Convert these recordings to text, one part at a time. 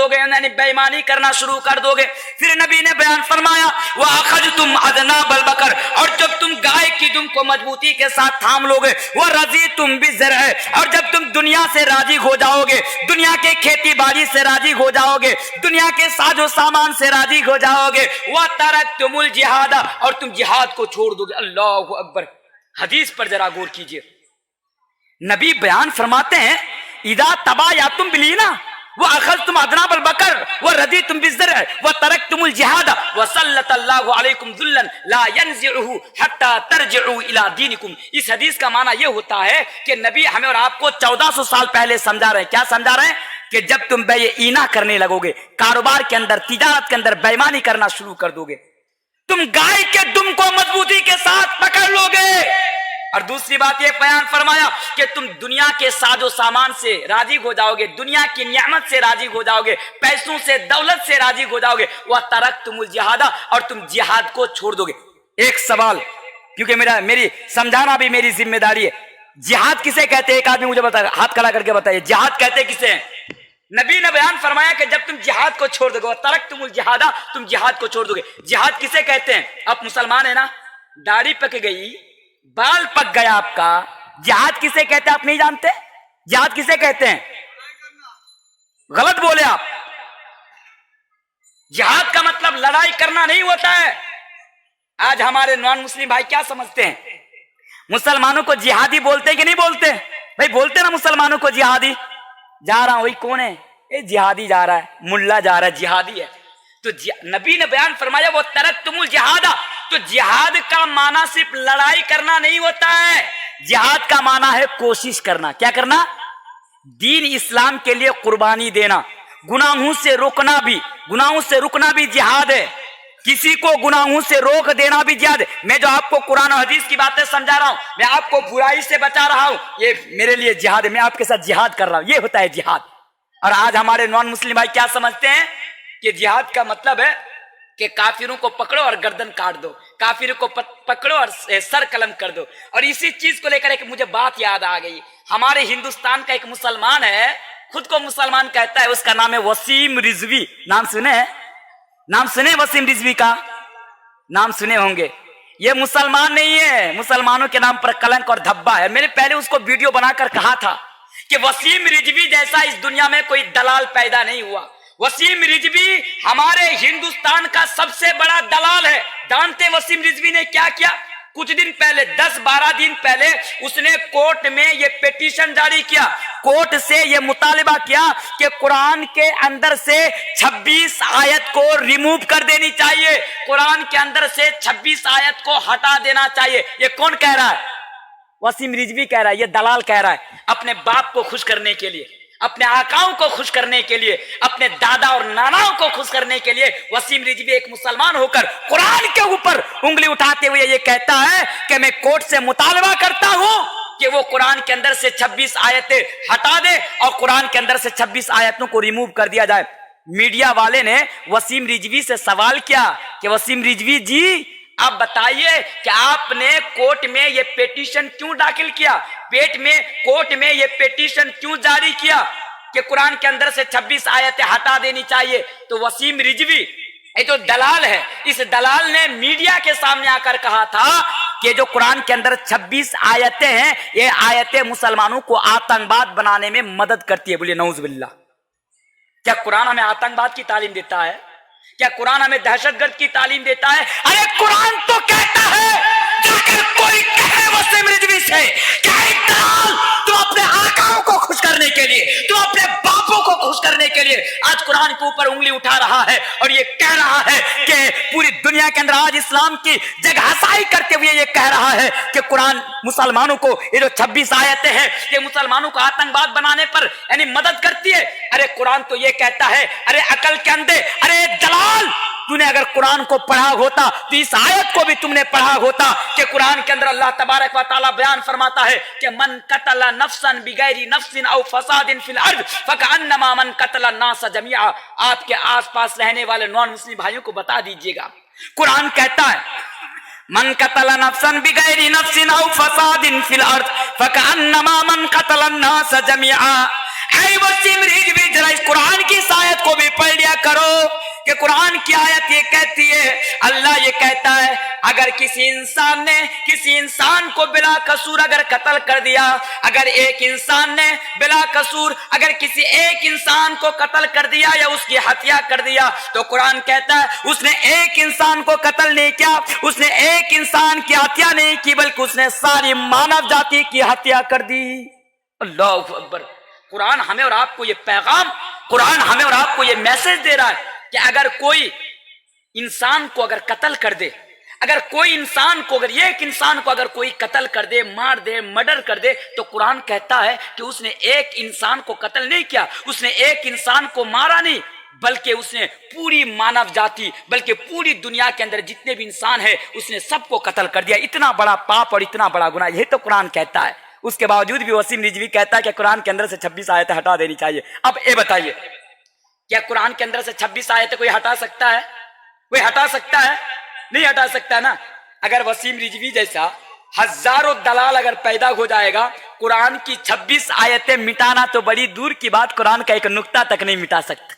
दोगे, यानी बेईमानी करना शुरू कर दोगे। फिर नबी ने बयान फरमाया वअखज़्तुम अज़नाबल बकर, और जब तुम गाय की दुम को मजबूती के साथ थाम लोगे, वो रज़ीतुम बिज़रअ, और जब तुम दुनिया से राजी हो जाओगे, दुनिया के खेती बाड़ी से राजी हो जाओगे, दुनिया के साजो सामान से राजी हो जाओगे, व तरकतुमुल जिहाद, और तुम जिहाद को छोड़ दोगे। अल्लाहु अकबर। हदीस पर जरा गौर कीजिए, नबी बयान फरमाते हैं इदा तबायातुम बिलीना व अखज़्तुम अज़नाबल बकर व रदीतुम बिज़रअ व तरकतुमुल जिहाद व सल्लतल्लाहु अलैकुम ज़ुल्लन ला यनज़िउहु हत्ता तरजिउ इला दीनिकुम। इस हदीस का माना यह होता है कि नबी हमें और आपको 1400 साल पहले समझा रहे हैं। क्या समझा रहे हैं? कि जब तुम बेईना करने लगोगे, कारोबार के अंदर, तिजारत के अंदर बेईमानी करना शुरू कर दोगे, तुम गाय के दुम को मजबूती के साथ पकड़ लोगे। और दूसरी बात ये बयान फरमाया कि तुम दुनिया के साजो सामान से राजी हो जाओगे, दुनिया की नियामत से राजी हो जाओगे, पैसों से, दौलत से राजी हो जाओगे, वह तरकतुमुल जिहादा, और तुम जिहाद को छोड़ दोगे। एक सवाल, क्योंकि मेरी समझाना भी मेरी जिम्मेदारी है, जिहाद किसे कहते हैं? एक आदमी मुझे बताए, हाथ खड़ा करके बताइए, जिहाद कहते किसे हैं? नबी ने बयान फरमाया कि जब तुम जिहाद को छोड़ दोगे, तरकतुमुल जिहादा, तुम जिहाद को छोड़ दोगे। जिहाद किसे कहते हैं? आप मुसलमान है ना, दाढ़ी पक गई, बाल पक गया आपका, जिहाद किसे कहते हैं आप नहीं जानते? जिहाद किसे कहते हैं? गलत बोले आप। जिहाद का मतलब लड़ाई करना नहीं होता है। आज हमारे नॉन मुस्लिम भाई क्या समझते हैं? मुसलमानों को जिहादी बोलते हैं कि नहीं बोलते? भाई बोलते ना मुसलमानों को जिहादी। जा रहा हूं, वही कौन है? ए जिहादी जा रहा है, मुल्ला जा रहा है, जिहादी है। तो नबी ने बयान फरमाया वो तरकतुमुल जिहादा, तो जिहाद का माना सिर्फ लड़ाई करना नहीं होता है, जिहाद का माना है कोशिश करना। क्या करना? दीन इस्लाम के लिए कुर्बानी देना, गुनाहों से रोकना भी जिहाद है। किसी को गुनाहों से रोक देना भी जिहाद है। मैं जो आपको कुरान और हदीस की बातें समझा रहा हूं, मैं आपको बुराई से बचा रहा हूं, ये मेरे लिए जिहाद है, मैं आपके साथ जिहाद कर रहा हूं, ये होता है जिहाद। और आज हमारे नॉन मुस्लिम भाई क्या समझते हैं कि जिहाद का मतलब है कि काफिरों को पकड़ो और गर्दन काट दो, काफिरों को पकड़ो और सर कलम कर दो। और इसी चीज को लेकर एक मुझे बात याद आ गई। हमारे हिंदुस्तान का एक मुसलमान है, खुद को मुसलमान कहता है, उसका नाम है वसीम रिजवी। नाम सुने वसीम रिजवी का? नाम सुने होंगे। ये मुसलमान नहीं है, मुसलमानों के नाम पर कलंक और धब्बा है। मैंने पहले उसको वीडियो बनाकर कहा था कि वसीम रिजवी जैसा इस दुनिया में कोई दलाल पैदा नहीं हुआ। वसीम रिजवी हमारे हिंदुस्तान का सबसे बड़ा दलाल है। जानते वसीम रिजवी ने क्या किया? कुछ दिन पहले, 10-12 दिन पहले, उसने कोर्ट में ये पिटीशन जारी किया, कोर्ट से ये मुतालिबा किया कि कुरान के अंदर से 26 आयत को रिमूव कर देनी चाहिए, कुरान के अंदर से 26 आयत को हटा देना चाहिए। ये कौन कह रहा है? वसीम रिजवी कह रहा है, ये दलाल कह रहा है। अपने बाप को खुश करने के लिए, अपने आकाओं को खुश करने के लिए, अपने दादा और नानाओं को खुश करने के लिए वसीम रिजवी एक मुसलमान होकर कुरान के ऊपर उंगली उठाते हुए ये कहता है कि मैं कोर्ट से मुतालबा करता हूं कि वो कुरान के अंदर से 26 आयतें हटा दे और कुरान के अंदर से 26 आयतों को रिमूव कर दिया जाए। मीडिया वाले ने वसीम रिजवी से सवाल किया कि वसीम रिजवी जी, आप बताइए कि आपने कोर्ट में ये पिटीशन क्यों दाखिल किया, कोर्ट में ये पिटीशन क्यों जारी किया कि कुरान के अंदर से 26 आयतें हटा देनी चाहिए? तो वसीम रिजवी, ये जो दलाल है, इस दलाल ने मीडिया के सामने आकर कहा था कि जो कुरान के अंदर 26 आयतें हैं, ये आयतें मुसलमानों को आतंकवाद बनाने में मदद करती है। बोलिए नऊज़ बिल्लाह। क्या कुरान हमें आतंकवाद की तालीम देता है? क्या कुरान हमें दहशतगर्द की तालीम देता है? अरे कुरान तो कहता है, जाकर कोई कहे वसीम रिजवी से कि तुम अपने आकाओं को खुश करने के लिए, तुम अपने बापों को खुश करने के लिए आज कुरान के ऊपर उंगली उठा रहा है और ये कह रहा है कि पूरी दुनिया के अंदर आज इस्लाम की जगहसाई करते हुए ये कह रहा है कि कुरान मुसलमानों को, ये जो 26 आयतें हैं, ये मुसलमानों को आतंकवाद बनाने पर यानी मदद करती है। अरे कुरान तो ये कहता है, अरे अकल के अंधे, अरे दलाल, तूने अगर कुरान को पढ़ा होता तो इस आयत को भी तुमने पढ़ा होता कि कुरान के अंदर अल्लाह तबारक व तआला बयान फरमाता है कि मन कतला नफ्सन बिगैरी नफ्सिन औ फसादिन फिल अर्द फकअन्नमा मन कतला नास जमीआ। आपके आसपास रहने वाले नॉन मुस्लिम भाइयों को बता दीजिएगा, कुरान कहता है मन कतला नफ्सन बिगैरी नफ्सिन औ फसादिन फिल अर्द फकअन्नमा मन कतला नास जमीआ। اے وسیم رضوی ذرا اس قرآن کی اس آیت کو بھی پڑھ لیا کرو کہ قرآن کی آیت یہ کہتی ہے، اللہ یہ کہتا ہے اگر کسی انسان نے کسی انسان کو بلا قصور اگر قتل کر دیا، اگر ایک انسان نے بلا قصور اگر کسی ایک انسان کو قتل کر دیا یا اس کی ہتیا کر دیا، تو قرآن کہتا ہے اس نے ایک انسان کو قتل نہیں کیا، اس نے ایک انسان کی ہتیا نہیں کی، بلکہ اس نے ساری مانو جاتی کی ہتیا کر دی۔ اللہ اکبر۔ قرآن ہمیں اور آپ کو یہ پیغام، قرآن ہمیں اور آپ کو یہ میسج دے رہا ہے کہ اگر کوئی انسان کو اگر قتل کر دے، اگر کوئی انسان کو اگر ایک انسان کو اگر کوئی قتل کر دے، مار دے، مرڈر کر دے، تو قرآن کہتا ہے کہ اس نے ایک انسان کو قتل نہیں کیا، اس نے ایک انسان کو مارا نہیں، بلکہ اس نے پوری مانو جاتی، بلکہ پوری دنیا کے اندر جتنے بھی انسان ہیں اس نے سب کو قتل کر دیا۔ اتنا بڑا پاپ اور اتنا بڑا گناہ، یہ تو قرآن کہتا ہے۔ اس کے باوجود بھی وسیم رضوی کہتا ہے کہ قرآن کے اندر سے 26 آیتیں ہٹا دینی چاہیے۔ اب یہ بتائیے کیا قرآن کے اندر سے 26 آیتیں کوئی ہٹا سکتا ہے؟ کوئی ہٹا سکتا ہے؟ نہیں ہٹا سکتا نا۔ اگر وسیم رضوی جیسا ہزاروں دلال اگر پیدا ہو جائے گا، قرآن کی 26 آیتیں مٹانا تو بڑی دور کی بات، قرآن کا ایک نقطہ تک نہیں مٹا سکتا،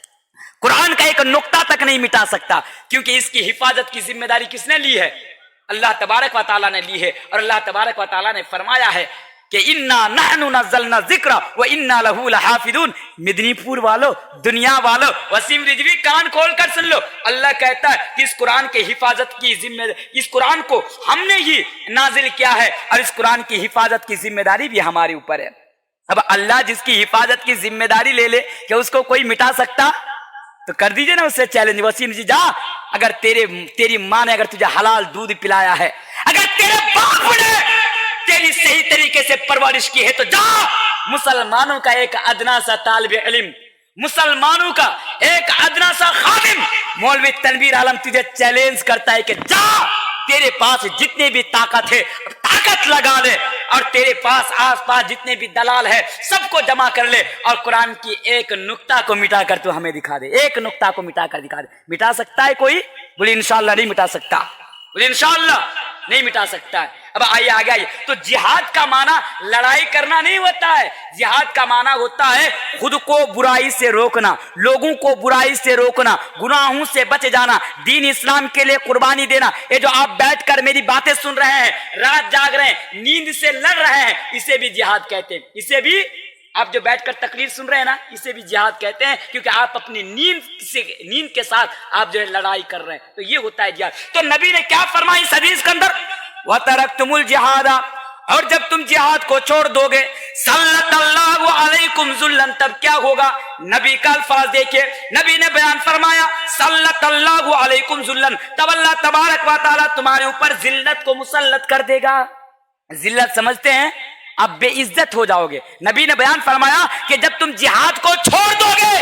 قرآن کا ایک نقطہ تک نہیں مٹا سکتا، کیونکہ اس کی حفاظت کی ذمہ داری کس نے لی ہے؟ اللہ تبارک و تعالیٰ نے لی ہے، اور اللہ تبارک و تعالیٰ نے فرمایا ہے کہ انا نحن نزلنا الذکر وانا له لحافظون۔ مدنی پور والو، دنیا والو، وسیم رضوی کان کھول کر سن لو، اللہ کہتا ہے کہ اس قرآن کی حفاظت کی ذمہ، اس قرآن کو ہم نے ہی نازل کیا ہے، اور اس قرآن کی حفاظت کی ذمہ داری بھی ہمارے اوپر ہے۔ اب اللہ جس کی حفاظت کی ذمہ داری لے لے کہ اس کو کوئی مٹا سکتا؟ تو کر دیجئے نا اس سے چیلنج، وسیم جی جا، اگر تیری ماں نے اگر تجھے حلال دودھ پلایا ہے، اگر تیرے باپ نے تیری صحیح طریقے سے پرورش کی ہے، تو جا مسلمانوں کا ایک ادنا سا طالب علم، مسلمانوں کا ایک ادنا سا خادم مولوی تنویر عالم تجھے چیلنج کرتا ہے کہ جا، تیرے پاس جتنے بھی طاقت ہے طاقت لگا لے، اور تیرے پاس آس پاس جتنے بھی دلال ہے سب کو جمع کر لے، اور قرآن کی ایک نقطہ کو مٹا کر تو ہمیں دکھا دے، ایک نقطہ کو مٹا کر دکھا دے۔ مٹا سکتا ہے کوئی؟ بولے انشاءاللہ نہیں مٹا سکتا، بولے انشاءاللہ نہیں مٹا سکتا ہے۔ اب آئیے آگے آئیے، تو جہاد کا معنی لڑائی کرنا نہیں ہوتا ہے، جہاد کا معنی ہوتا ہے خود کو برائی سے روکنا، لوگوں کو برائی سے روکنا، گناہوں سے بچ جانا، دین اسلام کے لیے قربانی دینا۔ یہ جو آپ بیٹھ کر میری باتیں سن رہے ہیں، رات جاگ رہے ہیں، نیند سے لڑ رہے ہیں، اسے بھی جہاد کہتے ہیں۔ اسے بھی آپ جو بیٹھ کر تقریر سن رہے ہیں نا، اسے بھی جہاد کہتے ہیں، کیونکہ آپ اپنی نیند کے ساتھ آپ جو ہے لڑائی کر رہے ہیں، تو یہ ہوتا ہے جہاد۔ تو نبی نے کیا فرمایا اس حدیث کے اندر؟ وَتَرَكْتُمُ الْجِهَادَ، اور جب تم جہاد کو چھوڑ دو گے، سَلَّطَ اللَّهُ عَلَيْكُمْ ذُلًّا، تب کیا ہوگا؟ نبی کا الفاظ دیکھیں، نبی نے بیان فرمایا سَلَّطَ اللَّهُ عَلَيْكُمْ ذُلًّا، تب اللہ تبارک و تعالیٰ تمہارے اوپر ذلت کو مسلط کر دے گا۔ ذلت سمجھتے ہیں؟ اب بے عزت ہو جاؤ گے۔ نبی نے بیان فرمایا کہ جب تم جہاد کو چھوڑ دو گے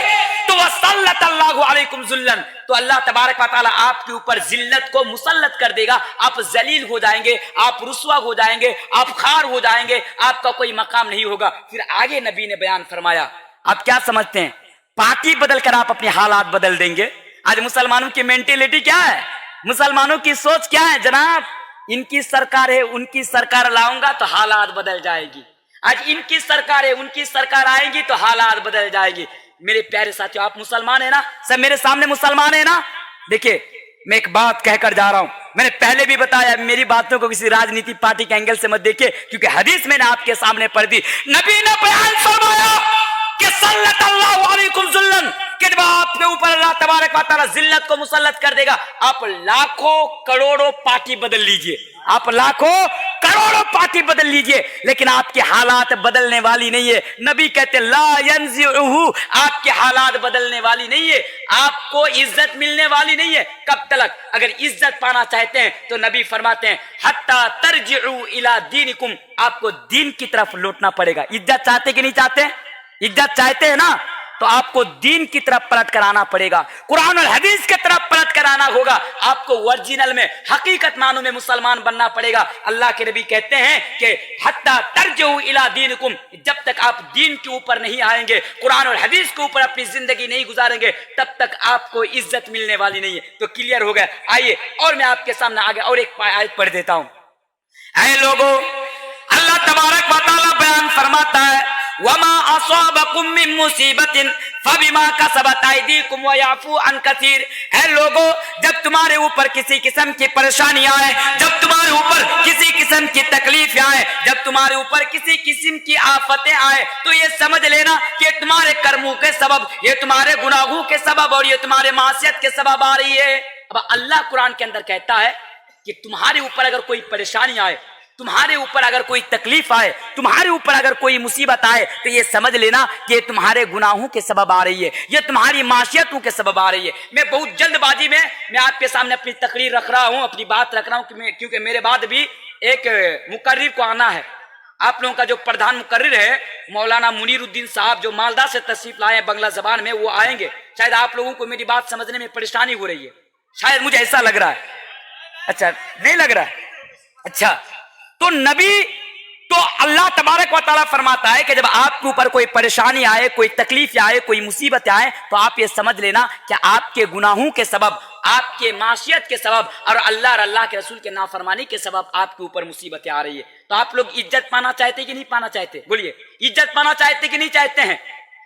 تو وَسَلَّطَ اللَّهُ عَلَيْكُمْ ذُلًّا، تو اللہ تبارک و تعالیٰ آپ کے اوپر ذلت کو مسلط کر دے گا، آپ ذلیل ہو جائیں گے، آپ رسوا ہو جائیں گے، آپ خار ہو جائیں گے، آپ کا کوئی مقام نہیں ہوگا۔ پھر آگے نبی نے بیان فرمایا، آپ کیا سمجھتے ہیں پارٹی بدل کر آپ اپنے حالات بدل دیں گے؟ آج مسلمانوں کی مینٹیلیٹی کیا ہے، مسلمانوں کی سوچ کیا ہے؟ جناب ان کی سرکار ہے، ان کی سرکار لاؤں گا تو حالات بدل جائے گی، آج ان کی سرکار ہے، ان کی سرکار آئے گی تو حالات بدل جائے گی۔ میرے پیارے ساتھیو، آپ مسلمان ہیں نا؟ سب میرے سامنے مسلمان ہیں نا؟ دیکھیں میں ایک بات کہہ کر جا رہا ہوں، میں نے پہلے بھی بتایا، میری باتوں کو کسی راجنیتی پارٹی کے اینگل سے مت دیکھیں، کیونکہ حدیث میں نے آپ کے سامنے پڑھ دی، نبی نے بیان فرمایا کہ سلط اللہ علیکم ذلًا، کہ جب آپ کے اوپر اللہ تبارک و تعالیٰ ذلت کو مسلط کر دے گا، آپ لاکھوں کروڑوں پارٹی بدل لیجئے، آپ لاکھوں کروڑوں پارٹی بدل لیجئے، لیکن آپ کے حالات بدلنے والی نہیں ہے۔ نبی کہتے لا ینزعہ، آپ کے حالات بدلنے والی نہیں ہے، آپ کو عزت ملنے والی نہیں ہے۔ کب تلک؟ اگر عزت پانا چاہتے ہیں تو نبی فرماتے ہیں حتی ترجعوا الی دینکم، آپ کو دین کی طرف لوٹنا پڑے گا۔ عزت چاہتے کہ نہیں چاہتے؟ عزت چاہتے ہیں نا، تو آپ کو دین کی طرف پلٹ کر آنا پڑے گا، قرآن اور حدیث کی طرف پلٹ کر آنا ہوگا، آپ کو ورجینل میں حقیقت معنوں میں مسلمان بننا پڑے گا۔ اللہ کے نبی کہتے ہیں کہ حتی ترجعوا الی دینکم، جب تک آپ دین کے اوپر نہیں آئیں گے، قرآن اور حدیث کے اوپر اپنی زندگی نہیں گزاریں گے، تب تک آپ کو عزت ملنے والی نہیں ہے۔ تو کلیئر ہو گیا۔ آئیے اور میں آپ کے سامنے آگے اور ایک آیت پڑھ دیتا ہوں۔ اے لوگوں، اللہ تبارک و تعالیٰ بیان فرماتا ہے वमा असाबकुम मिन मुसीबतिन फबिमा कसबत अयदीकुम व याफू अन कसीर। है लोगों, जब तुम्हारे ऊपर किसी किस्म की परेशानी आए, जब तुम्हारे ऊपर किसी किस्म की तकलीफ आए, जब तुम्हारे ऊपर किसी किस्म की आफतें आए, तो ये समझ लेना कि तुम्हारे कर्मों के सबब, ये तुम्हारे गुनाहों के सबब और ये तुम्हारे मासियत के सबब आ रही है। अब अल्लाह कुरान के अंदर कहता है कि तुम्हारे ऊपर अगर कोई परेशानी आए, तुम्हारे ऊपर अगर कोई तकलीफ आए, तुम्हारे ऊपर अगर कोई मुसीबत आए, तो ये समझ लेना कि ये तुम्हारे गुनाहों के सबब आ रही है, ये तुम्हारी माशियतों के सबब आ रही है। मैं बहुत जल्दबाजी में मैं आपके सामने अपनी तकरीर रख रहा हूं, अपनी बात रख रहा हूं, क्योंकि मेरे बाद भी एक मुकर्रिर को आना है। आप लोगों का जो प्रधान मुकर्रिर है मौलाना मुनीरुद्दीन साहब, जो मालदा से तशरीफ लाए हैं बंगला जबान में, वो आएंगे। शायद आप लोगों को मेरी बात समझने में परेशानी हो रही है, शायद मुझे ऐसा लग रहा है। अच्छा, नहीं लग रहा है? अच्छा, तो नबी, तो अल्लाह तबारक व तआला फरमाता है कि जब आपके ऊपर कोई परेशानी आए, कोई तकलीफ आए, कोई मुसीबत आए, तो आप ये समझ लेना कि आपके गुनाहों के सबब, आपके माशियत के सबब और अल्लाह और अल्लाह के रसूल के नाफरमानी के सबब आपके ऊपर मुसीबतें आ रही है। तो आप लोग इज्जत पाना चाहते कि नहीं पाना चाहते? बोलिए, इज्जत पाना चाहते कि नहीं चाहते हैं?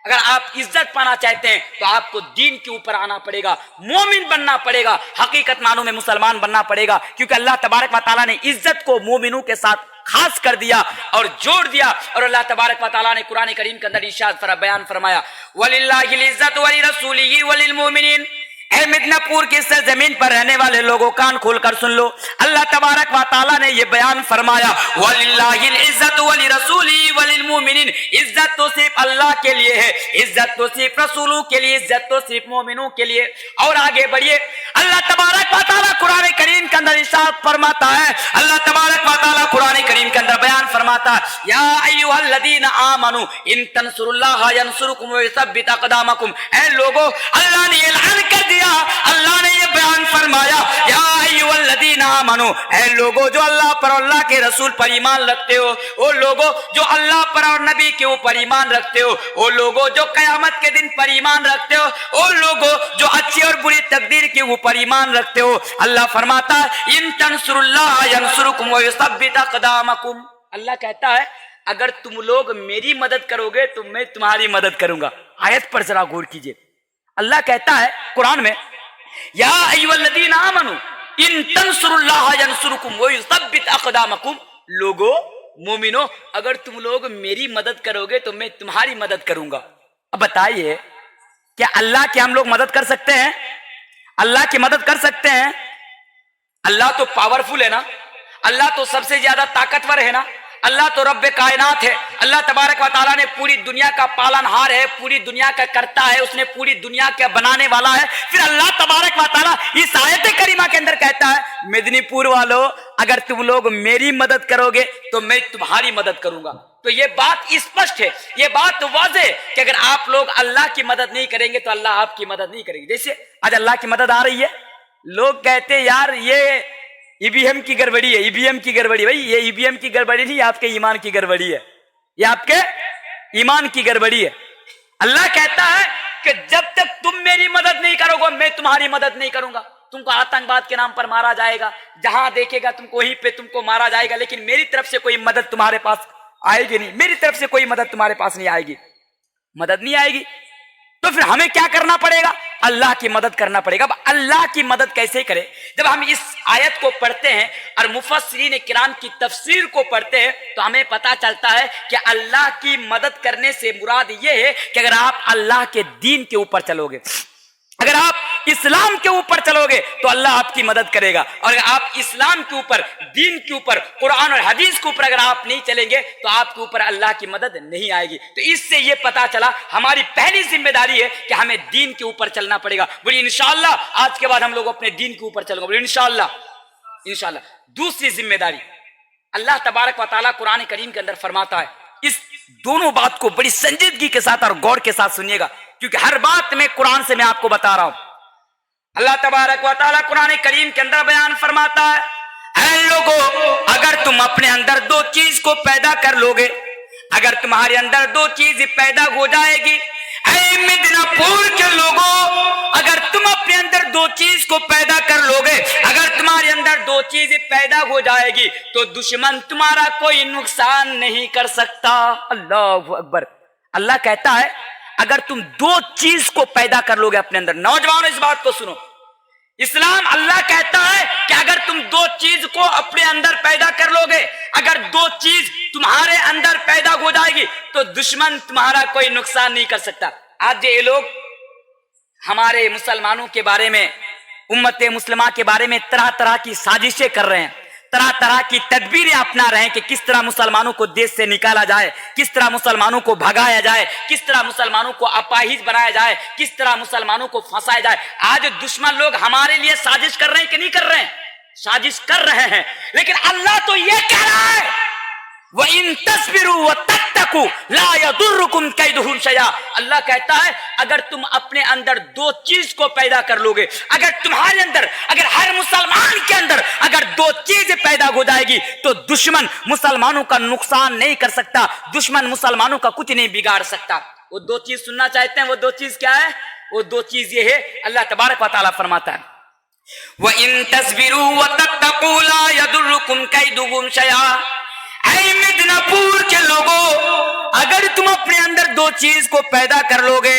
अगर आप इज्जत पाना चाहते हैं तो आपको दीन के ऊपर आना पड़ेगा, मोमिन बनना पड़ेगा, हकीकत मानों में मुसलमान बनना पड़ेगा, क्योंकि अल्लाह तबारक व तआला ने इज्जत को मोमिनों के साथ खास कर दिया और जोड़ दिया। और अल्लाह तबारक व तआला ने कुरान करीम के अंदर इरशाद बयान फरमाया, वलिल्लाहिल इज्जतु वली रसूलिही वलिल मोमिनीन। ऐ मिदनापुर की सरजमीन पर रहने वाले लोगों, कान खोलकर सुन लो, अल्लाह तबारक व तआला ने ये बयान फरमाया, वलिल्लाहिल इज्जतु वली रसूलिही वलिल मोमिनीन। इज्जत तो सिर्फ अल्लाह के लिए है, इज्जत तो सिर्फ रसूलों के लिए, इज्जत तो सिर्फ मोमिनों के लिए। और आगे बढ़िए, अल्लाह तबारक व तआला कुरान करीम के अंदर इरशाद फरमाता है, अल्लाह तबारक व तआला कुरान करीम के अंदर बयान फरमाता है, या अय्युहल्लज़ीना आमनू इन तंसुरुल्लाह यंसुरुकुम व युसब्बित अक़दामकुम। ऐ लोगों, अल्लाह ने ऐलान कर दिया, अल्लाह ने ये बयान फरमाया, या अय्युहल्लज़ीना आमनू, ऐ लोगों जो अल्लाह पर और अल्लाह के रसूल पर ईमान रखते हो, ओ लोगों जो अल्लाह पर और नबी के ऊपर ईमान रखते हो, ओ लोगों जो कयामत के दिन पर ईमान रखते हो, ओ लोगों जो अच्छी और बुरी तकदीर के ऊपर ईमान रखते हो, अल्लाह फरमाता है, इन तंसुरुल्लाह यंसुरुकुम व युसब्बित अक़दामकुम। अल्लाह कहता है, अगर तुम लोग मेरी मदद करोगे तो मैं तुम्हारी मदद करूंगा। आयत पर जरा गौर कीजिए, अल्लाह कहता है कुरान में, या अय्युहल्लज़ीना आमनू इन तंसुरुल्लाह यंसुरुकुम व युसब्बित अक़दामकुम। लोगों, मोमिनो, अगर तुम लोग मेरी मदद करोगे तो मैं तुम्हारी मदद करूंगा। अब बताइए, क्या अल्लाह की हम लोग मदद कर सकते हैं? अल्लाह की मदद कर सकते हैं? अल्लाह तो पावरफुल है ना, अल्लाह तो सबसे ज्यादा ताकतवर है ना, अल्लाह तो रब्बे कायनात है, अल्लाह तबारक व तआला ने पूरी दुनिया का पालनहार है, पूरी दुनिया का करता है, उसने पूरी दुनिया का बनाने वाला है। फिर अल्लाह तबारक व तआला इस आयत करीमा के अंदर कहता है, मेदिनीपुर वालों, अगर तुम लोग मेरी मदद करोगे तो मैं तुम्हारी मदद करूंगा। तो ये बात स्पष्ट है, ये बात वाज़ेह है कि अगर आप लोग अल्लाह की मदद नहीं करेंगे तो अल्लाह आपकी मदद नहीं करेगी। जैसे आज अल्लाह की मदद आ रही है, लोग कहते हैं यार ये ईवीएम की गड़बड़ी है, ईवीएम की गड़बड़ी। भाई ये ईवीएम की गड़बड़ी नहीं, आपके ईमान की गड़बड़ी है, ये आपके ईमान की गड़बड़ी है। अल्लाह कहता है कि जब तक तुम मेरी मदद नहीं करोगे मैं तुम्हारी मदद नहीं करूंगा। तुमको आतंकवाद के नाम पर मारा जाएगा, जहां देखेगा तुमको वहीं पे तुमको मारा जाएगा, लेकिन मेरी तरफ से कोई मदद तुम्हारे पास आएगी नहीं, मेरी तरफ से कोई मदद तुम्हारे पास नहीं आएगी, मदद नहीं आएगी। तो फिर हमें क्या करना पड़ेगा? अल्लाह की मदद करना पड़ेगा। अब अल्लाह की मदद कैसे करें? जब हम इस आयत को पढ़ते हैं और मुफस्सिरीन किराम की तफसीर को पढ़ते हैं तो हमें पता चलता है कि अल्लाह की मदद करने से मुराद ये है कि अगर आप अल्लाह के दीन के ऊपर चलोगे, अगर आप इस्लाम के ऊपर चलोगे तो अल्लाह आपकी मदद करेगा, और अगर आप इस्लाम के ऊपर, दीन के ऊपर, कुरान और हदीस के ऊपर अगर आप नहीं चलेंगे तो आपके ऊपर अल्लाह की मदद नहीं आएगी। तो इससे ये पता चला हमारी पहली जिम्मेदारी है कि हमें दीन के ऊपर चलना पड़ेगा। बोलिए इंशाअल्लाह, आज के बाद हम लोग अपने दीन के ऊपर चलेंगे। बोलिए इंशाअल्लाह, इंशाअल्लाह। दूसरी जिम्मेदारी, अल्लाह तबारक व तआला कुरान करीम के अंदर फरमाता है, इस दोनों बात को बड़ी संजीदगी के साथ और गौर के साथ सुनिएगा, क्योंकि हर बात में कुरान से मैं आपको बता रहा हूं। अल्लाह तबारक व तआला कुरान करीम के अंदर बयान फरमाता है, ऐ लोगों, अगर तुम अपने अंदर दो चीज को पैदा कर लोगे, अगर तुम्हारे अंदर दो चीज पैदा हो जाएगी, ऐ मिदनापुर के लोगों, अगर तुम अपने अंदर दो चीज को पैदा कर लोगे, अगर तुम्हारे अंदर दो चीज पैदा हो जाएगी तो दुश्मन तुम्हारा कोई नुकसान नहीं कर सकता। अल्लाहु अकबर। اللہ کہتا ہے اگر تم دو چیز کو پیدا کر لو گے اپنے اندر، نوجوانوں اس بات کو سنو، اسلام اللہ کہتا ہے کہ اگر تم دو چیز کو اپنے اندر پیدا کر لو گے، اگر دو چیز تمہارے اندر پیدا ہو جائے گی تو دشمن تمہارا کوئی نقصان نہیں کر سکتا۔ آج یہ لوگ ہمارے مسلمانوں کے بارے میں، امت مسلمہ کے بارے میں طرح طرح کی سازشیں کر رہے ہیں، طرح طرح کی تدبیریں اپنا رہے ہیں کہ کس طرح مسلمانوں کو دیش سے نکالا جائے، کس طرح مسلمانوں کو بھگایا جائے، کس طرح مسلمانوں کو اپاہج بنایا جائے، کس طرح مسلمانوں کو پھنسایا جائے۔ آج دشمن لوگ ہمارے لیے سازش کر رہے ہیں کہ نہیں کر رہے ہیں؟ سازش کر رہے ہیں، لیکن اللہ تو یہ کہہ رہا ہے وَإِن تَصْبِرُوا وَتَتَّقُوا لَا يَضُرُّكُمْ كَيْدُهُمْ شَيْئًا۔ اللہ کہتا ہے اگر تم اپنے اندر دو چیز کو پیدا کر لو گے، اگر تمہارے اندر، اگر ہر مسلمان کے اندر اگر دو چیزیں پیدا ہو جائے گی تو دشمن مسلمانوں کا نقصان نہیں کر سکتا، دشمن مسلمانوں کا کچھ نہیں بگاڑ سکتا۔ وہ دو چیز سننا چاہتے ہیں، وہ دو چیز کیا ہے؟ وہ دو چیز یہ ہے، اللہ تبارک و تعالیٰ فرماتا ہے وَإِن تَصْبِرُوا وَتَتَّقُوا لَا يَضُرُّكُمْ كَيْدُهُمْ شَيْئًا۔ اے مدنہ پور کے لوگوں، اگر تم اپنے اندر دو چیز کو پیدا کر لو گے